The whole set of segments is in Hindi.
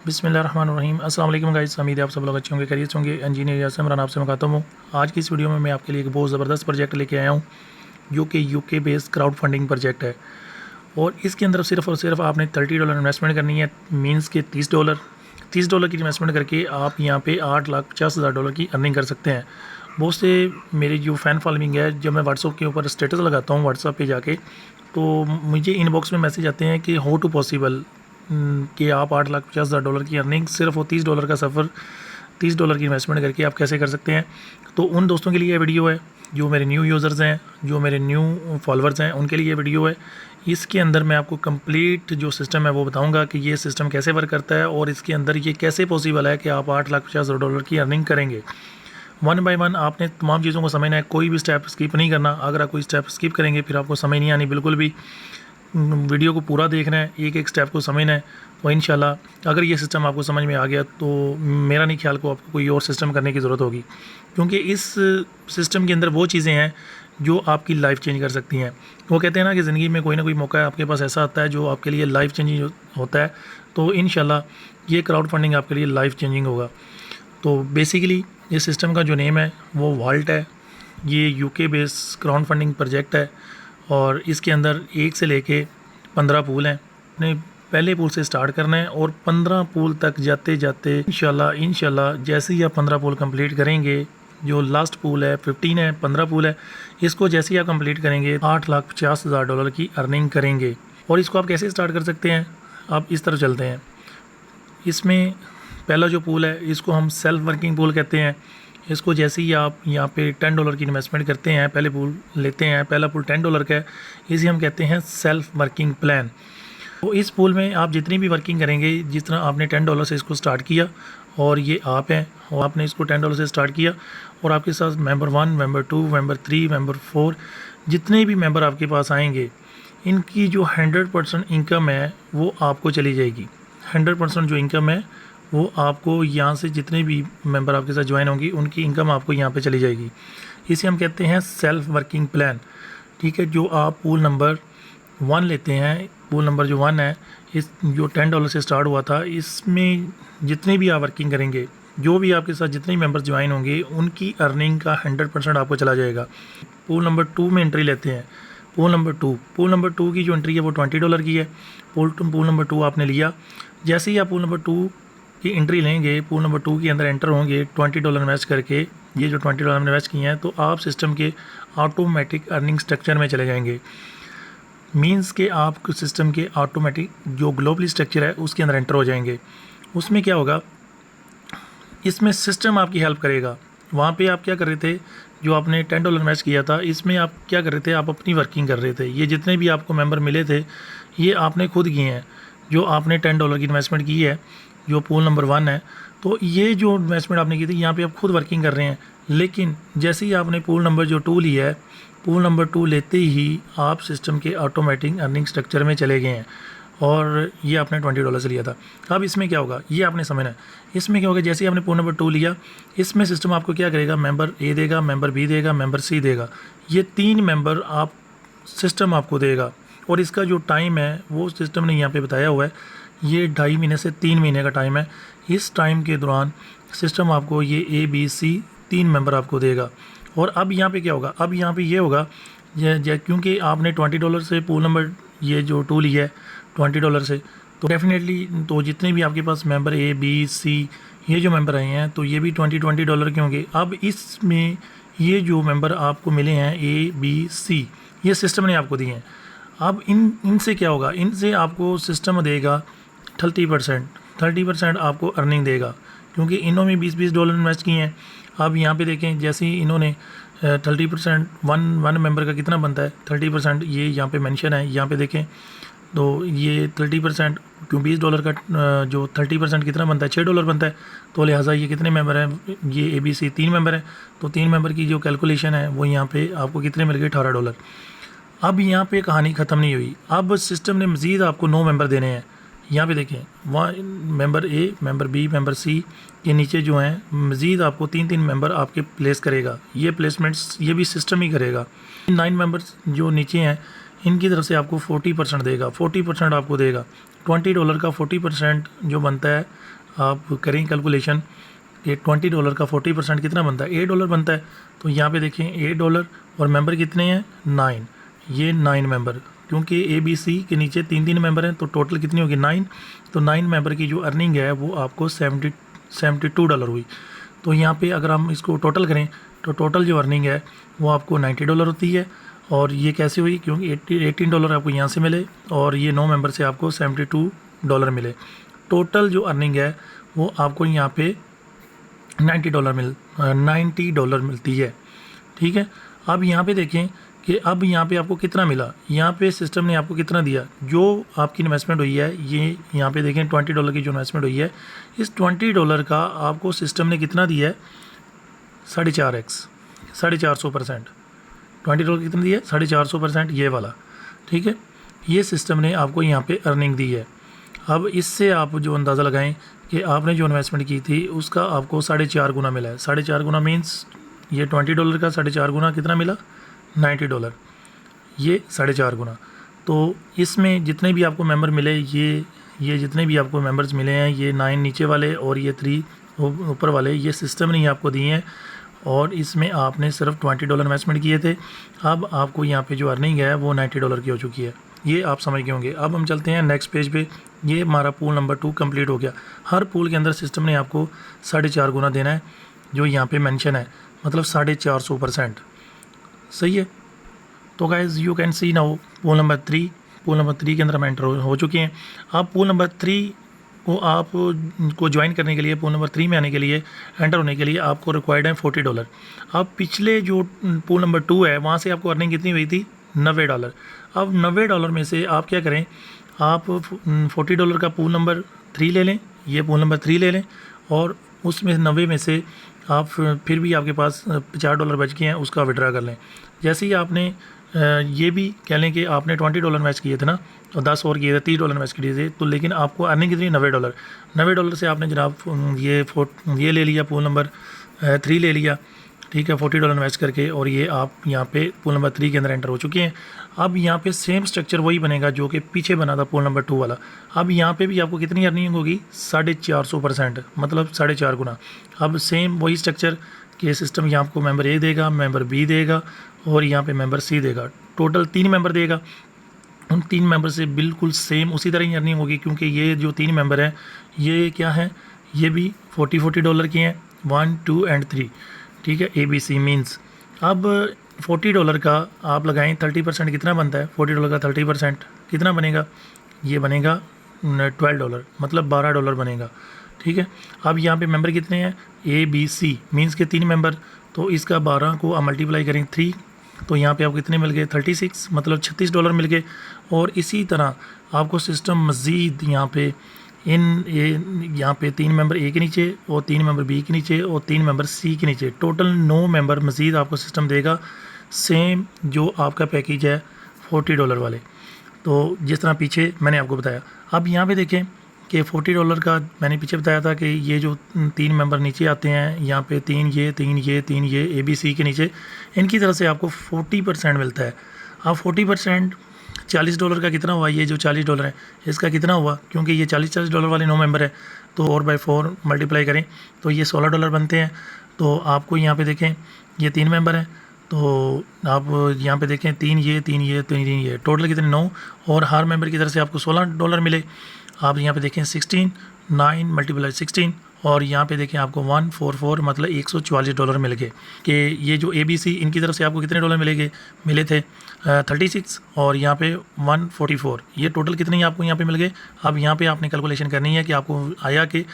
बिस्मिल्लाहिर्रहमानिर्रहीम। अस्सलाम वालेकुम गाइस, उम्मीद है आप सब लोग अच्छे होंगे, खैरियत से होंगे। इंजीनियर यासिर इमरान आपसे मुखातब हूँ। आज की इस वीडियो में मैं आपके लिए एक बहुत ज़बरदस्त प्रोजेक्ट लेके आया हूँ जो कि UK based crowd funding project है। और इसके अंदर सिर्फ और सिर्फ आपने $30 इन्वेस्टमेंट करनी है, मीन्स के $30 की इन्वेस्टमेंट करके आप यहाँ पे $8,50,000 की अर्निंग कर सकते हैं। बहुत से मेरी जो फ़ैन फॉलोइंग है, जब मैं व्हाट्सअप के ऊपर स्टेटस लगाता हूँ व्हाट्सअप पे जाके, तो मुझे इनबॉक्स में मैसेज आते हैं कि हाउ टू पॉसिबल कि आप $8,50,000 की अर्निंग सिर्फ वो $30 का सफ़र, $30 की इन्वेस्टमेंट करके आप कैसे कर सकते हैं। तो उन दोस्तों के लिए ये वीडियो है जो मेरे न्यू यूज़र्स हैं, जो मेरे न्यू फॉलोअर्स हैं, उनके लिए ये वीडियो है। इसके अंदर मैं आपको कंप्लीट जो सिस्टम है वो बताऊंगा कि ये सिस्टम कैसे वर्क करता है और इसके अंदर ये कैसे पॉसिबल है कि आप $8,50,000 की अर्निंग करेंगे। वन बाय वन आपने तमाम चीज़ों को समझना है, कोई भी स्टेप स्किप नहीं करना। अगर आप कोई स्टेप स्किप करेंगे फिर आपको समझ नहीं आनी बिल्कुल भी। वीडियो को पूरा देखना है, एक एक स्टेप को समझना है। तो इंशाल्लाह अगर ये सिस्टम आपको समझ में आ गया तो मेरा नहीं ख्याल को आपको कोई और सिस्टम करने की ज़रूरत होगी, क्योंकि इस सिस्टम के अंदर वो चीज़ें हैं जो आपकी लाइफ चेंज कर सकती हैं। वो कहते हैं ना कि ज़िंदगी में कोई ना कोई मौका आपके पास ऐसा आता है जो आपके लिए लाइफ चेंजिंग होता है। तो इंशाल्लाह ये क्राउड फंडिंग आपके लिए लाइफ चेंजिंग होगा। तो बेसिकली ये सिस्टम का जो नेम है वो वाल्ट है। ये UK based crowd funding project है और इसके अंदर 1 से लेके 15 पूल हैं। अपने पहले पूल से स्टार्ट करना है और 15 पूल तक जाते जाते इंशाल्लाह जैसे ही आप 15 पूल कंप्लीट करेंगे, जो लास्ट पूल है 15 है, 15 पूल है, इसको जैसे ही आप कंप्लीट करेंगे $8,50,000 की अर्निंग करेंगे। और इसको आप कैसे स्टार्ट कर सकते हैं, आप इस तरफ चलते हैं। इसमें पहला जो पूल है इसको हम सेल्फ वर्किंग पूल कहते हैं। इसको जैसे ही आप यहाँ पे $10 की इन्वेस्टमेंट करते हैं, पहले पूल लेते हैं, पहला पूल $10 का है, इसे हम कहते हैं सेल्फ वर्किंग प्लान। तो इस पूल में आप जितनी भी वर्किंग करेंगे, जिस तरह आपने $10 से इसको स्टार्ट किया और ये आप हैं और आपने इसको $10 से स्टार्ट किया और आपके साथ मेंबर 1, मेंबर 2, मेंबर 3, मेंबर 4 जितने भी मेंबर आपके पास आएंगे, इनकी जो 100% इनकम है वो आपको चली जाएगी। 100% जो इनकम है वो आपको यहाँ से जितने भी मेंबर आपके साथ ज्वाइन होंगी उनकी इनकम आपको यहाँ पे चली जाएगी। इसे हम कहते हैं सेल्फ वर्किंग प्लान। ठीक है, जो आप पूल नंबर 1 लेते हैं, पूल नंबर जो 1 है, इस जो $10 से स्टार्ट हुआ था, इसमें जितने भी आप वर्किंग करेंगे, जो भी आपके साथ जितने मेंबर ज्वाइन होंगे उनकी अर्निंग का 100% आपको चला जाएगा। पूल नंबर 2 में एंट्री लेते हैं। पूल नंबर 2 की जो एंट्री है वो $20 की है। पूल नंबर 2 आपने लिया। जैसे ही आप पूल नंबर 2 की एंट्री लेंगे, पूल नंबर 2 के अंदर एंटर होंगे $20 इन्वेस्ट करके, ये जो $20 इन्वेस्ट किए हैं, तो आप सिस्टम के ऑटोमेटिक अर्निंग स्ट्रक्चर में चले जाएंगे। मींस के आप सिस्टम के ऑटोमेटिक जो ग्लोबली स्ट्रक्चर है उसके अंदर एंटर हो जाएंगे। उसमें क्या होगा, इसमें सिस्टम आपकी हेल्प करेगा। वहाँ पे आप क्या कर रहे थे, जो आपने $10 इन्वेस्ट किया था, इसमें आप क्या कर रहे थे, आप अपनी वर्किंग कर रहे थे। ये जितने भी आपको मेंबर मिले थे ये आपने खुद किए हैं। जो आपने $10 की इन्वेस्टमेंट की है, जो पूल नंबर 1 है, तो ये जो इन्वेस्टमेंट आपने की थी यहाँ पे आप खुद वर्किंग कर रहे हैं। लेकिन जैसे ही आपने पूल नंबर जो 2 लिया है, पूल नंबर 2 लेते ही आप सिस्टम के ऑटोमेटिक अर्निंग स्ट्रक्चर में चले गए हैं और ये आपने $20 से लिया था। अब इसमें क्या होगा ये आपने समझना है। इसमें क्या होगा, जैसे ही आपने पूल नंबर 2 लिया, इसमें सिस्टम आपको क्या करेगा, मेंबर ए देगा, मेंबर बी देगा, मेंबर सी देगा। ये 3 मेंबर आप सिस्टम आपको देगा और इसका जो टाइम है वो सिस्टम ने यहाँ पे बताया हुआ है, ये 2.5 महीने से 3 महीने का टाइम है। इस टाइम के दौरान सिस्टम आपको ये ए बी सी 3 मेंबर आपको देगा। और अब यहाँ पे क्या होगा, अब यहाँ पे ये होगा, क्योंकि आपने $20 से पूल नंबर ये जो 2 लिया है $20 से, तो डेफिनेटली तो जितने भी आपके पास मेंबर ए बी सी ये जो मेंबर आए हैं तो ये भी $20 के होंगे। अब इसमें ये जो मेंबर आपको मिले हैं ए बी सी, ये सिस्टम ने आपको दिए हैं। अब इनसे क्या होगा, इनसे आपको सिस्टम देगा 30% आपको अर्निंग देगा, क्योंकि इन्होंने $20 इन्वेस्ट किए हैं। अब यहाँ पे देखें, जैसे ही इन्होंने 30% वन मेंबर का कितना बनता है 30%, ये यहाँ पे मेंशन है, यहाँ पे देखें तो ये 30% क्यों $20 का जो 30% कितना बनता है $6 बनता है। तो लिहाजा ये कितने मेंबर हैं, ये ए बी सी 3 मेंबर हैं, तो 3 मेंबर की जो कैलकुलेशन है वो यहाँ पे आपको कितने मिल गए $18। अब यहाँ पे कहानी ख़त्म नहीं हुई, अब सिस्टम ने मज़ीद आपको 9 मेंबर देने हैं। यहाँ पे देखें, वहाँ member A, member B, member C के नीचे जो हैं मज़ीद आपको 3-3 मेंबर आपके प्लेस करेगा। ये प्लेसमेंट्स ये भी सिस्टम ही करेगा। 9 मेंबर्स जो नीचे हैं इनकी तरफ से आपको 40% देगा, 40% आपको देगा। $20 का 40% जो बनता है आप करें कैलकुलेशन कि $20 का 40% कितना बनता है, $8 बनता है। तो यहाँ पे देखें $8 और मेंबर कितने हैं 9, ये 9 मेंबर, क्योंकि ABC के नीचे 3 मेंबर हैं तो टोटल कितनी होगी 9। तो 9 मेंबर की जो अर्निंग है वो आपको $72 हुई। तो यहाँ पे अगर हम इसको टोटल करें तो टोटल जो अर्निंग है वो आपको $90 होती है। और ये कैसे हुई, क्योंकि $18 आपको यहाँ से मिले और ये 9 मेंबर से आपको $72 मिले। टोटल जो अर्निंग है वो आपको यहाँ पे $90 मिलती है। ठीक है, अब यहाँ पे देखें कि अब यहाँ पे आपको कितना मिला, यहाँ पे सिस्टम ने आपको कितना दिया। जो आपकी इन्वेस्टमेंट हुई है, ये यहाँ पे देखें $20 की जो इन्वेस्टमेंट हुई है, इस $20 का आपको सिस्टम ने कितना दिया है 4.5x, 450%। $20 कितना दिया है 450%, ये वाला। ठीक है, ये सिस्टम ने आपको यहाँ पे अर्निंग दी है। अब इससे आप जो अंदाज़ा लगाएं कि आपने जो इन्वेस्टमेंट की थी उसका आपको 4.5 गुना मिला है। 4.5 गुना मीन्स ये $20 का 4.5 गुना कितना मिला $90, ये 4.5 गुना। तो इसमें जितने भी आपको मेंबर मिले, ये जितने भी आपको मेंबर्स मिले हैं, ये 9 नीचे वाले और ये 3 ऊपर वाले, ये सिस्टम ने आपको दिए हैं। और इसमें आपने सिर्फ $20 इन्वेस्टमेंट किए थे। अब आपको यहाँ पे जो अर्निंग है वो $90 की हो चुकी है। ये आप समझ गए होंगे। अब हम चलते हैं नेक्स्ट पेज पे। ये हमारा पूल नंबर 2 कंप्लीट हो गया। हर पूल के अंदर सिस्टम ने आपको 4.5 गुना देना है, जो यहाँ पे मेंशन है, मतलब 450%। सही है। तो guys you can see now pool number 3। Pool number 3 के अंदर हम एंटर हो चुके हैं। अब पूल नंबर 3 को आप को ज्वाइन करने के लिए, पूल नंबर 3 में आने के लिए, एंटर होने के लिए आपको रिक्वायर्ड है $40। अब पिछले जो पूल नंबर 2 है वहाँ से आपको अर्निंग कितनी हुई थी $90। अब $90 में से आप क्या करें, आप $40 का पूल नंबर 3 ले लें, ये पूल नंबर 3 ले लें, और उसमें 90 में से आप फिर भी आपके पास $50 बच गए हैं, उसका विड्रा कर लें। जैसे ही आपने ये भी कह लें कि आपने $20 इन्वेस्ट किए थे ना, और 10 और किए थे, $30 इन्वेस्ट किए थे, तो लेकिन आपको अर्निंग कितनी $90। $90 से आपने जनाब ये ले लिया, पूल नंबर 3 ले लिया। ठीक है, $40 इन्वेस्ट करके, और ये आप यहाँ पे पूल नंबर 3 के अंदर एंटर हो चुके हैं। अब यहाँ पे सेम स्ट्रक्चर वही बनेगा जो कि पीछे बना था पूल नंबर 2 वाला। अब यहाँ पे भी आपको कितनी अर्निंग होगी 450%, मतलब 4.5 गुना। अब सेम वही स्ट्रक्चर के सिस्टम यहाँ आपको मेंबर A देगा, मेंबर B देगा, और यहाँ पे मेंबर C देगा। टोटल 3 मेंबर देगा। उन 3 मेंबर से बिल्कुल सेम उसी तरह ही अर्निंग होगी, क्योंकि ये जो 3 मेंबर हैं ये क्या है, ये भी $40 के हैं, 1, 2 एंड 3। ठीक है, ABC मीन्स। अब $40 का आप लगाएं 30% कितना बनता है, $40 का 30% कितना बनेगा, ये बनेगा $12, मतलब $12 बनेगा। ठीक है, अब यहाँ पे मेंबर कितने हैं ABC मीन्स के 3 मेंबर, तो इसका 12 को आप मल्टीप्लाई करें 3, तो यहाँ पे आपको कितने मिल गए 36, मतलब $36 मिल गए। और इसी तरह आपको सिस्टम मज़ीद यहाँ पे यहाँ पे 3 मेंबर A के नीचे, और 3 मेंबर B के नीचे, और 3 मेंबर C के नीचे, टोटल 9 मेंबर मज़ीद आपको सिस्टम देगा, सेम जो आपका पैकेज है $40 वाले। तो जिस तरह पीछे मैंने आपको बताया। अब यहाँ पे देखें कि $40 का मैंने पीछे बताया था कि ये जो 3 मेंबर नीचे आते हैं, यहाँ पे 3 ये ABC के नीचे, इनकी तरफ से आपको 40% मिलता है। अब 40% $40 का कितना हुआ, ये जो $40 है इसका कितना हुआ, क्योंकि ये $40 वाले 9 मेंबर है, तो 4/4 मल्टीप्लाई करें तो ये $16 बनते हैं। तो आपको यहाँ पे देखें ये 3 मेंबर हैं, तो आप यहाँ पे देखें 3 ये, टोटल कितने 9, और हर मेंबर की तरफ से आपको $16 मिले। आप यहाँ पे देखें 16, 9 मल्टीप्लाई 16, और यहाँ पे देखें आपको 144, मतलब $144 मिल गए। कि ये जो ABC इनकी तरफ से आपको कितने डॉलर मिले थे 36, और यहाँ पे 144, ये टोटल कितने आपको यहाँ पे मिल गए। अब यहाँ पे आपने कैलकुलेशन करनी है कि आपको आया कि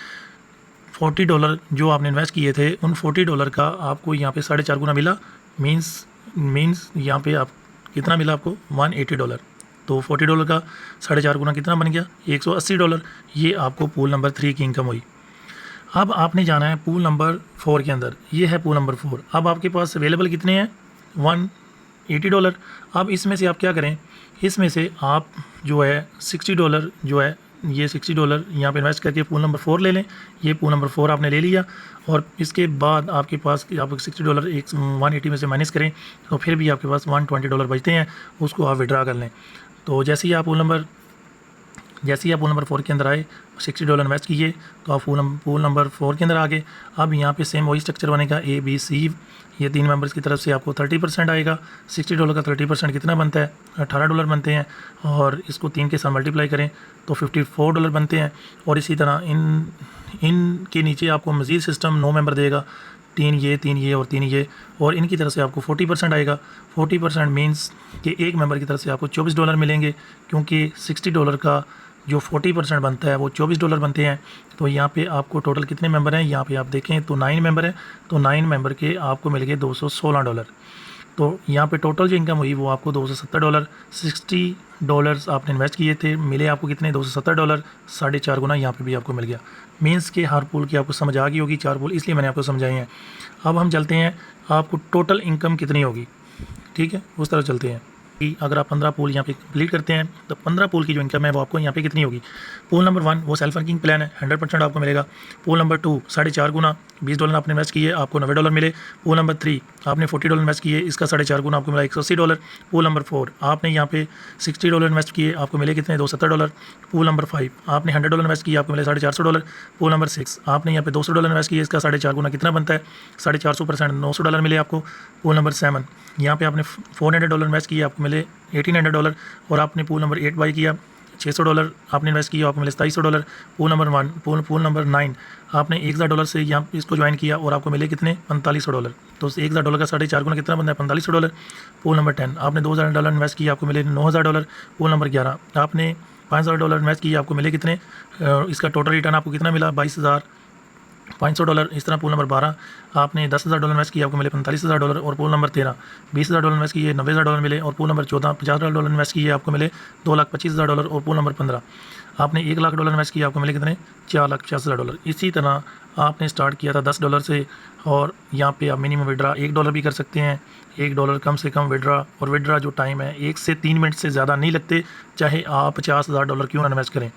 $40 जो आपने इन्वेस्ट किए थे, उन $40 का आपको यहाँ पे 4.5 गुना मिला, मीन्स यहाँ पे आप कितना मिला आपको $180। तो $40 का 4.5 गुना कितना बन गया $180। ये आपको पूल नंबर 3 की इनकम हुई। अब आपने जाना है पूल नंबर 4 के अंदर, ये है पूल नंबर 4। अब आपके पास अवेलेबल कितने हैं $180। अब इसमें से आप क्या करें, इसमें से आप जो है $60 जो है, ये $60 यहाँ पे इन्वेस्ट करके पूल नंबर 4 ले लें। ये पूल नंबर 4 आपने ले लिया, और इसके बाद आपके पास आप $60 180 में से माइनस करें तो फिर भी आपके पास $120 बचते हैं, उसको आप विड्रा कर लें। तो जैसे ही आप पूल नंबर जैसे ही आप पूल नंबर 4 के अंदर आए, $60 इन्वेस्ट कीजिए तो आप पूल नंबर 4 के अंदर आ गए। अब यहाँ पे सेम वही स्ट्रक्चर बनेगा, ए बी सी, ये 3 मेंबर्स की तरफ से आपको 30% आएगा। $60 का 30% कितना बनता है? $18 बनते हैं, और इसको 3 के साथ मल्टीप्लाई करें तो $54 बनते हैं। और इसी तरह इनके नीचे आपको मज़ीद सिस्टम 9 मेंबर देगा, 3 ये और 3 ये, और इनकी तरफ से आपको 40% आएगा। 40% मीन्स कि एक मेंबर की तरफ से आपको $24 मिलेंगे, क्योंकि $60 का जो 40% बनता है वो $24 बनते हैं। तो यहाँ पे आपको टोटल कितने मेंबर हैं, यहाँ पे आप देखें तो 9 मेंबर हैं, तो 9 मेंबर के आपको मिल गए $216। तो यहाँ पे टोटल जो इनकम हुई वो आपको $270, $60 आपने इन्वेस्ट किए थे, मिले आपको कितने? $270, 4.5 गुना यहाँ पे भी आपको मिल गया। मीन्स के हर पूल की आपको समझ आ गई होगी, 4 पूल इसलिए मैंने आपको समझाए हैं। अब हम चलते हैं आपको टोटल इनकम कितनी होगी, ठीक है, उस तरह चलते हैं कि अगर आप 15 पूल यहाँ पे कंप्लीट करते हैं तो 15 पूल की जो इनकम है वो आपको यहाँ पे कितनी होगी। पूल नंबर 1 वो सेल्फ वर्किंग प्लान है, 100% आपको मिलेगा। पूल नंबर 2 4.5 गुना, $20 आपने इन्वेस्ट किए, आपको $90 मिले। पूल नंबर 3 आपने $40 इन्वेस्ट किए, इसका 4.5 गुना आपको मिला $180। पूल नंबर 4 आपने यहाँ पे $60 इन्वेस्ट किए, आपको मिले कितने? $270। पूल नंबर 5 आपने $100 इन्वेस्ट किया, आपको मिले $450। पूल नंबर 6 आपने यहाँ पे $200 इन्वेस्ट किए, इसका 4.5 गुना कितना बनता है? 450%, $900 मिले आपको। पूल नंबर 7 यहाँ पे आपने $400 इन्वेस्ट किया, आपको मिले $1800। और आपने पूल नंबर 8 बाई किया, $600 आपने इन्वेस्ट किया, आपको मिले $2700। पूल नंबर 9 आपने $1000 से यहाँ इसको ज्वाइन किया और आपको मिले कितने? $4500। तो $1000 का 4.5 गुना कितना बनता है? $4500। पूल नंबर 10 आपने $2000 इन्वेस्ट किया, आपको मिले $9000। पूल नंबर 11 आपने $5000 इन्वेस्ट किया, आपको मिले कितने? इसका टोटल रिटर्न आपको कितना मिला? $22500। इस तरह पूल नंबर 12 आपने $10,000 इन्वेस्ट किया, आपको मिले $45,000। और पूल नंबर 13 $20,000 इन्वेस्ट किए, $90,000 मिले। और पूल नंबर 14 $50,000 इन्वेस्ट किए, आपको मिले $2,25,000। और पूल नंबर 15 आपने $1,00,000 इन्वेस्ट किया, आपको मिले कितने? $4,50,000। इसी तरह आपने स्टार्ट किया था $10 से, और यहाँ पे आप मिनिमम विड्रा $1 भी कर सकते हैं, $1 कम से कम विड्रा। और विड्रा जो टाइम है 1 से 3 मिनट से ज़्यादा नहीं लगते, चाहे आप $50,000 क्यों ना इन्वेस्ट करें,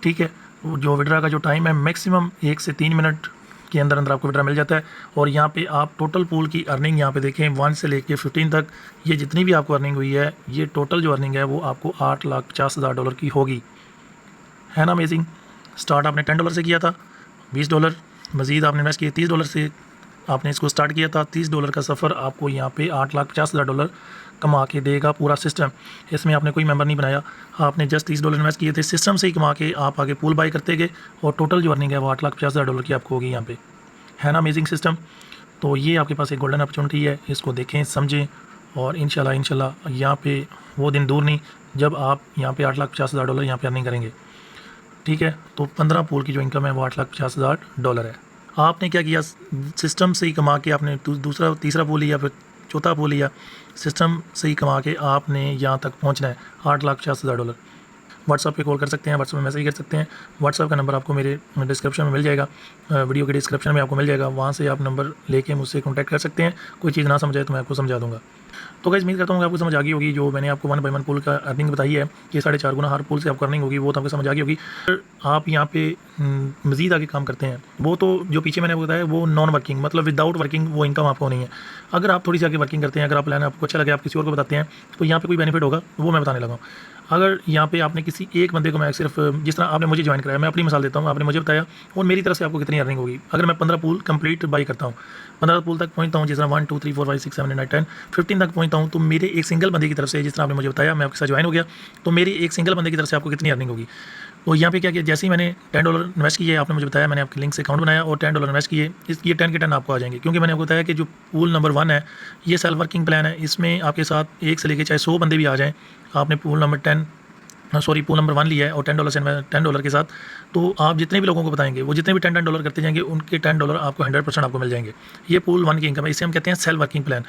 ठीक है। जो विड्रा का जो टाइम है मैक्सिमम 1 से 3 मिनट के अंदर अंदर आपको विड्रा मिल जाता है। और यहाँ पे आप टोटल पूल की अर्निंग यहाँ पे देखें 1 से लेके 15 तक, ये जितनी भी आपको अर्निंग हुई है, ये टोटल जो अर्निंग है वो आपको $8,50,000 की होगी, है ना। अमेजिंग। स्टार्ट आपने $10 से किया था, $20 मज़ीद आपने इन्वेस्ट किए, $30 से आपने इसको स्टार्ट किया था। $30 का सफ़र आपको यहाँ पे $8,50,000 कमा के देगा पूरा सिस्टम। इसमें आपने कोई मेंबर नहीं बनाया, आपने जस्ट $30 इन्वेस्ट किए थे, सिस्टम से ही कमा के आप आगे पूल बाई करते गए, और टोटल जो अर्निंग है वो $8,50,000 की आपको होगी यहाँ पे, है ना। Amazing system. तो ये आपके पास एक गोल्डन अपॉर्चुनिटी है, इसको देखें समझें, और इंशाल्लाह यहाँ पे वो दिन दूर नहीं जब आप यहाँ पे $8,50,000 यहाँ पे अर्निंग करेंगे, ठीक है। तो 15 पूल की जो इनकम है वो $8,50,000 है। आपने क्या किया, सिस्टम से ही कमा के आपने दूसरा तीसरा पूल लिया, फिर चौथा पूल लिया, सिस्टम से ही कमा के आपने यहाँ तक पहुँचना है $8,50,000। व्हाट्सअप पे कॉल कर सकते हैं, व्हाट्सअप में मैसेज कर सकते हैं। व्हाट्सअप का नंबर आपको मेरे डिस्क्रिप्शन में मिल जाएगा, वीडियो के डिस्क्रिप्शन में आपको मिल जाएगा, वहाँ से आप नंबर लेके मुझसे कॉन्टैक्ट कर सकते हैं। कोई चीज़ ना समझ आए तो मैं आपको समझा दूँगा। तो गाइस उम्मीद करता हूँ कि आपको समझ आ गई होगी, जो मैंने आपको 1 बाय 1 पूल का अर्निंग बताई है कि 4.5 गुना हर पूल से आपको अर्निंग होगी, वो तो आपको समझ आ गई होगी। आप यहाँ पे मज़ीद आगे काम करते हैं, वो तो जो पीछे मैंने बताया वो नॉन वर्किंग, मतलब विदाउट वर्किंग वो इनकम आपको नहीं है। अगर आप थोड़ी सी आगे वर्किंग करते हैं, अगर आप प्लान आपको अच्छा लगे, आप किसी और को बताते हैं, तो यहाँ पे कोई बेनिफिट होगा वो मैं बताने लगा हूँ। अगर यहाँ पे आपने किसी एक बंदे को, मैं सिर्फ जिस तरह आपने मुझे ज्वाइन कराया, मैं अपनी मिसाल देता हूँ, आपने मुझे बताया और मेरी तरफ से आपको कितनी अर्निंग होगी। अगर मैं 15 पूल कंप्लीट बाई करता हूँ, 15 पूल तक पहुँचता हूँ, जिस तरह 1 2 3 4 5 6 7 8 9 10 15 तक पहुँचता हूँ, तो मेरे एक सिंगल बंदे की तरफ से, जिस तरह आपने मुझे बताया, मैं आपके साथ ज्वाइन हो गया, तो मेरी एक सिंगल बंदे की तरफ से आपको कितनी अर्निंग होगी। तो यहाँ पे क्या किया, जैसे ही मैंने $10 इन्वेस्ट किए, आपने मुझे बताया, मैंने आपके लिंक से अकाउंट बनाया और $10 इन्वेस्ट किए, ये 10 के 10 आपको आ जाएंगे, क्योंकि मैंने आपको बताया कि जो पूल नंबर 1 है ये सेल्फ वर्किंग प्लान है, इसमें आपके साथ 1 से लेकर चाहे 100 बंदे भी आ जाएँ, आपने पूल नंबर 1 लिया है और $10 के साथ, तो आप जितने भी लोगों को बताएंगे, वो जितने भी $10 करते जाएंगे, उनके $10 आपको 100% आपको मिल जाएंगे। ये पूल 1 की इनकम है, इसे हम कहते हैं सेल्फ वर्किंग प्लान।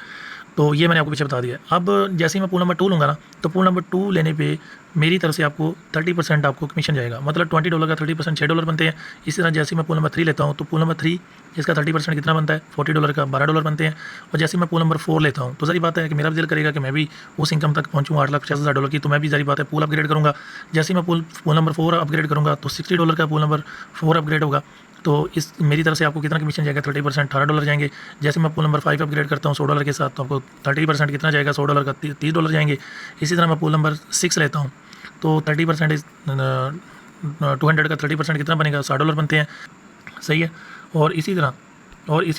तो ये मैंने आपको पीछे बता दिया। अब जैसे ही मैं पूल नंबर 2 लूँगा ना, तो पूल नंबर 2 लेने पे मेरी तरफ से आपको 30% आपको कमीशन जाएगा, मतलब $20 का 30% $6 बनते हैं। इसी तरह जैसे मैं पूल नंबर 3 लेता हूँ, तो पूल नंबर 3 इसका 30% कितना बनता है, $40 का $12 बनते हैं। और जैसे मैं पूल नंबर 4 लेता हूँ, तो सारी बात है कि मेरा भी दिल करेगा कि मैं भी उस इनकम तक पहुँचूँ $8,50,000 की, तो मैं भी सारी बात है पूल अपग्रेड करूँगा। जैसे मैं पूल नंबर 4 अपग्रेड करूँगा, तो $60 का पूल नंबर 4 अपग्रेड होगा, तो इस मेरी तरफ से आपको कितना कमीशन जाएगा, 30% $18 जाएंगे। जैसे मैं पूल नंबर 5 अपग्रेड करता हूँ $100 के साथ, तो आपको 30% कितना जाएगा, $100 का $30 जाएंगे। इसी तरह मैं पूल नंबर 6 लेता हूँ, तो 30% इस 200 का 30% कितना बनेगा, $60 बनते हैं, सही है। और इसी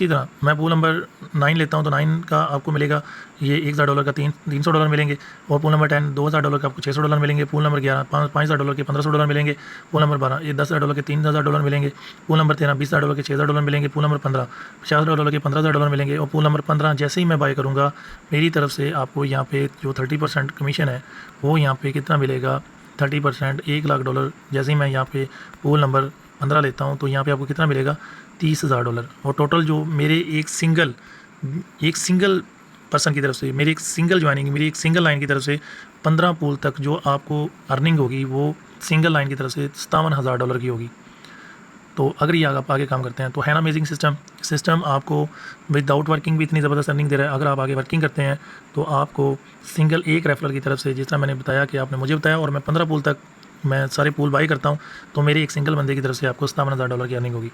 तरह मैं पूल नंबर 9 लेता हूँ, तो 9 का आपको मिलेगा ये $1000 का $300 मिलेंगे। और पूल नंबर 10 $2000 का आपको $600 मिलेंगे। पूल नंबर 11 $5000 के $1500 मिलेंगे। पूल नंबर 12 ये $10000 के $3000 मिलेंगे। पूल नंबर 13 $20000 के $6000 मिलेंगे। पूल नंबर 15 $5000 के $15000 मिलेंगे। और पूल नंबर 15 जैसे ही मैं बाय करूँगा, मेरी तरफ से आपको यहाँ पे जो 30% कमीशन है वो यहाँ पे कितना मिलेगा, 30% $1,00,000। जैसे ही मैं यहाँ पे पूल नंबर 15 लेता हूँ, तो यहाँ पे आपको कितना मिलेगा, $30,000। और टोटल जो मेरे एक सिंगल पर्सन की तरफ से, मेरी एक सिंगल ज्वाइनिंग, मेरी एक सिंगल लाइन की तरफ से 15 पूल तक जो आपको अर्निंग होगी वो सिंगल लाइन की तरफ से $57,000 की होगी। तो अगर ये आप आगे काम करते हैं तो है ना अमेजिंग सिस्टम आपको विदाउट वर्किंग भी इतनी ज़बरदस्त अर्निंग दे रहा है। अगर आप आगे वर्किंग करते हैं तो आपको सिंगल एक रेफरल की तरफ से, जिस तरह मैंने बताया कि आपने मुझे बताया, और मैं 15 पूल तक मैं सारे पूल बाई करता हूँ, तो मेरे एक सिंगल बंदे की तरफ से आपको $57,000 की अर्निंग होगी।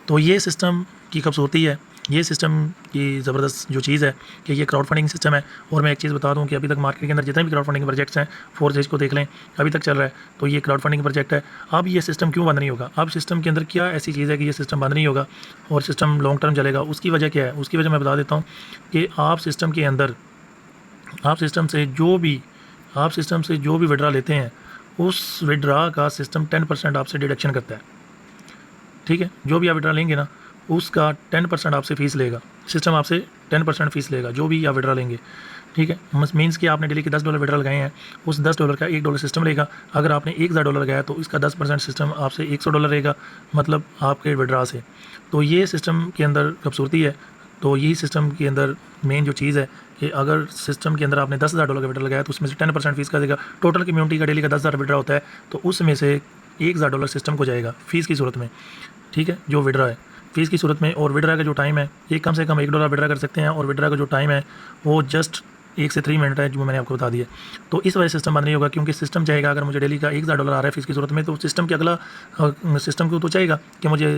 तो ये सिस्टम की खूबसूरती है, ये सिस्टम की ज़बरदस्त जो चीज़ है कि ये क्राउड फंडिंग सिस्टम है। और मैं एक चीज़ बता दूं कि अभी तक मार्केट के अंदर जितने भी क्राउड फंडिंग प्रोजेक्ट्स हैं, फोर्सेज को देख लें, अभी तक चल रहा है, तो ये क्राउड फंडिंग प्रोजेक्ट है। अब ये सिस्टम क्यों बंद नहीं होगा, अब सिस्टम के अंदर क्या ऐसी चीज़ है कि ये सिस्टम बंद नहीं होगा और सिस्टम लॉन्ग टर्म चलेगा? उसकी वजह क्या है? उसकी वजह मैं बता देता हूँ कि आप सिस्टम के अंदर, आप सिस्टम से जो भी विड्रा लेते हैं, उस विड्रा का सिस्टम 10% आपसे डिडक्शन करता है, ठीक है। जो भी आप विड्रा लेंगे ना, उसका 10% आपसे फ़ीस लेगा सिस्टम, आपसे 10% फ़ीस लेगा जो भी आप विड्रा लेंगे, ठीक है। मीन्स कि आपने डेली के $10 विड्रा लगाए हैं, उस $10 का $1 सिस्टम लेगा। अगर आपने $1000 लगाया तो इसका 10% सिस्टम आपसे $100 लेगा, मतलब आपके विड्रा से। तो ये सिस्टम के अंदर खूबसूरती है। तो यही सिस्टम के अंदर मेन जो चीज़ है कि अगर सिस्टम के अंदर आपने $10,000 का विड्रा लगाया तो उसमें से 10% फ़ीस का देगा। टोटल कम्युनिटी का डेली का 10,000 विड्रा होता है, तो उसमें से $1,000 सिस्टम को जाएगा फ़ीस की सूरत में, ठीक है, जो विड्रा है फ़ीस की सूरत में। और विड्रा का जो टाइम है, ये कम से कम $1 विड्रा कर सकते हैं, और विड्रा का जो टाइम है वो जस्ट 1 से 3 मिनट है, जो मैंने आपको बता दिया। तो इस वजह से सिस्टम बंद नहीं होगा, क्योंकि सिस्टम चाहेगा, अगर मुझे डेली का $1,000 आ रहा है फ़ीस की सूरत में, तो सिस्टम के अगला सिस्टम को तो चाहेगा कि मुझे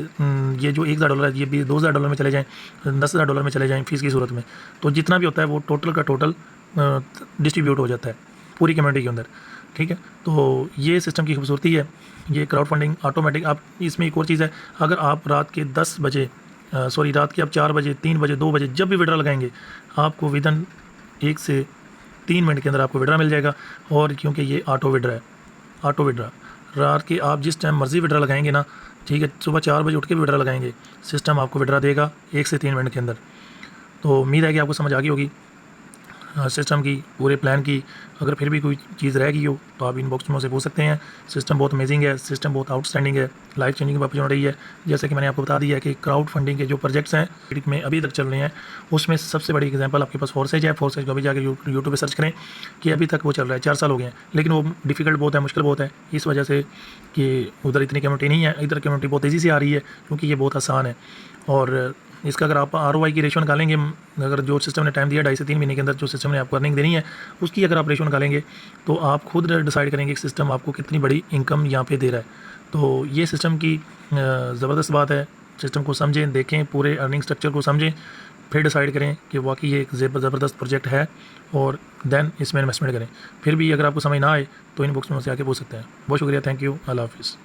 ये जो $1,000 है ये भी $2,000 में चले जाएँ, $10,000 में चले जाएँ फ़ीस की सूरत में। तो जितना भी होता है वो टोटल का टोटल डिस्ट्रीब्यूट हो जाता है पूरी कम्युनिटी के अंदर, ठीक है। तो ये सिस्टम की खूबसूरती है, ये क्राउड फंडिंग ऑटोमेटिक। आप इसमें एक और चीज़ है, अगर आप रात के 10 बजे रात के आप 4 बजे, 3 बजे, 2 बजे जब भी विड्रा लगाएंगे, आपको विदिन 1 से 3 मिनट के अंदर आपको विड्रा मिल जाएगा। और क्योंकि ये ऑटो विड्रा है, ऑटो विड्रा रात के आप जिस टाइम मर्ज़ी विड्रा लगाएंगे ना, ठीक है, सुबह 4 बजे उठ के भी विड्रा लगाएंगे, सिस्टम आपको विड्रा देगा 1 से 3 मिनट के अंदर। तो उम्मीद है कि आपको समझ आ गई होगी सिस्टम की, पूरे प्लान की। अगर फिर भी कोई चीज़ रह गई हो तो आप इनबॉक्स में मुझसे पूछ सकते हैं। सिस्टम बहुत अमेजिंग है, सिस्टम बहुत आउटस्टैंडिंग है, लाइफ चेंजिंग अपॉर्चुनिटी है। जैसे कि मैंने आपको बता दिया है कि क्राउड फंडिंग के जो प्रोजेक्ट्स हैं में अभी तक चल रहे हैं, उसमें सबसे बड़ी एग्जांपल आपके पास फोर्सेज है। फोर्सेज को अभी जाकर यूट्यूब पे सर्च करें कि अभी तक वो चल रहा है, 4 साल हो गए हैं, लेकिन वो डिफ़िकल्ट बहुत है, मुश्किल बहुत है, इस वजह से कि उधर इतनी कम्युनिटी नहीं है। इधर कम्युनिटी बहुत तेज़ी से आ रही है, क्योंकि ये बहुत आसान है। और इसका अगर आप ROI की रेशो निकालेंगे, अगर जो सिस्टम ने टाइम दिया 2.5 से 3 महीने के अंदर जो सिस्टम ने आपको अर्निंग देनी है, उसकी अगर आप रेशो निकालेंगे तो आप खुद डिसाइड करेंगे कि सिस्टम आपको कितनी बड़ी इनकम यहाँ पे दे रहा है। तो ये सिस्टम की ज़बरदस्त बात है। सिस्टम को समझें, देखें, पूरे अर्निंग स्ट्रक्चर को समझें, फिर डिसाइड करें कि वाकई ये एक ज़बरदस्त प्रोजेक्ट है, और देन इसमें इन्वेस्टमेंट करें। फिर भी अगर आपको समझ ना आए तो इनबॉक्स में मुझसे आके पूछ सकते हैं। बहुत शुक्रिया, थैंक यू, अल्लाह हाफ़िज़।